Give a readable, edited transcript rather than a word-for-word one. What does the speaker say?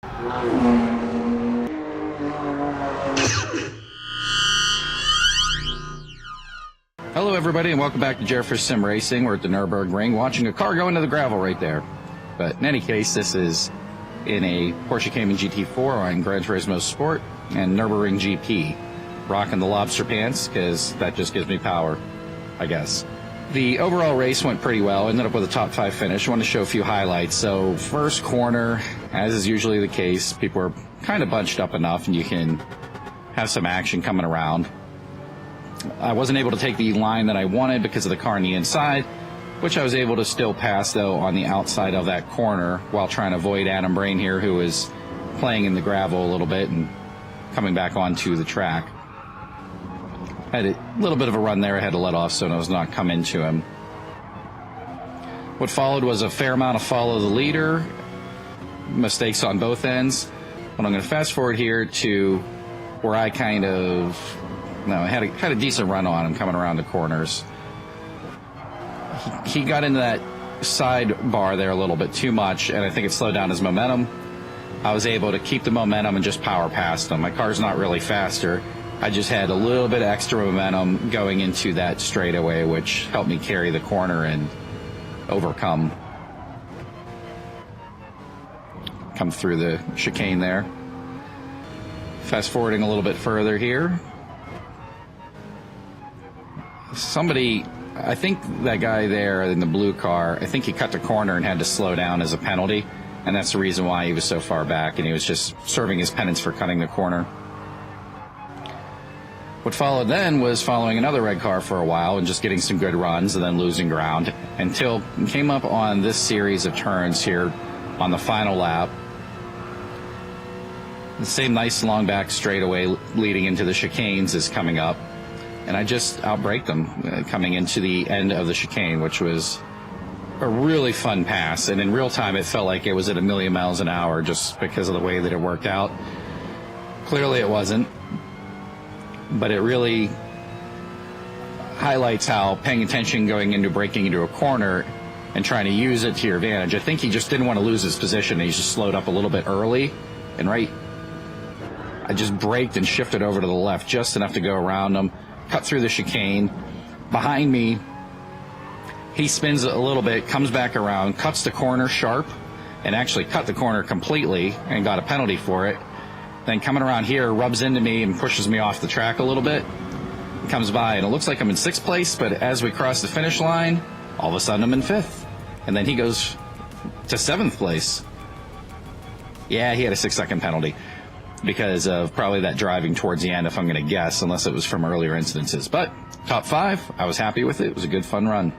Hello everybody and welcome back to Jerfish SimRacing. We're at the Nürburgring watching a car go into the gravel right there. But in any case, this is in a Porsche Cayman GT4 on Gran Turismo Sport and Nürburgring GP. Rocking the lobster pants because that just gives me power, I guess. The overall race went pretty well. Ended up with a top 5 finish. I want to show a few highlights. So first corner, as is usually the case, people are kind of bunched up enough and you can have some action coming around. I wasn't able to take the line that I wanted because of the car on the inside, which I was able to still pass, though, on the outside of that corner while trying to avoid Adam Brain here, who was playing in the gravel a little bit and coming back onto the track. Had a little bit of a run there. I had to let off so I was not come into him. What followed was a fair amount of follow the leader, mistakes on both ends. But I'm going to fast forward here to where I I had a decent run on him coming around the corners. He got into that side bar there a little bit too much, and I think it slowed down his momentum. I was able to keep the momentum and just power past him. My car's not really faster. I just had a little bit of extra momentum going into that straightaway, which helped me carry the corner and come through the chicane there. Fast forwarding a little bit further here. I think that guy there in the blue car, I think he cut the corner and had to slow down as a penalty, and that's the reason why he was so far back, and he was just serving his penance for cutting the corner. What followed then was following another red car for a while and just getting some good runs and then losing ground until came up on this series of turns here on the final lap. The same nice long back straightaway leading into the chicanes is coming up. And I just outbraked them coming into the end of the chicane, which was a really fun pass. And in real time, it felt like it was at 1,000,000 miles an hour just because of the way that it worked out. Clearly it wasn't. But it really highlights how paying attention going into braking into a corner and trying to use it to your advantage. I think he just didn't want to lose his position. He just slowed up a little bit early. And I just braked and shifted over to the left just enough to go around him. Cut through the chicane. Behind me, he spins a little bit, comes back around, cuts the corner sharp, and actually cut the corner completely and got a penalty for it. Then coming around here, rubs into me and pushes me off the track a little bit. Comes by, and it looks like I'm in 6th place, but as we cross the finish line, all of a sudden I'm in 5th. And then he goes to 7th place. Yeah, he had a 6-second penalty because of probably that driving towards the end, if I'm going to guess, unless it was from earlier incidences. But top 5, I was happy with it. It was a good, fun run.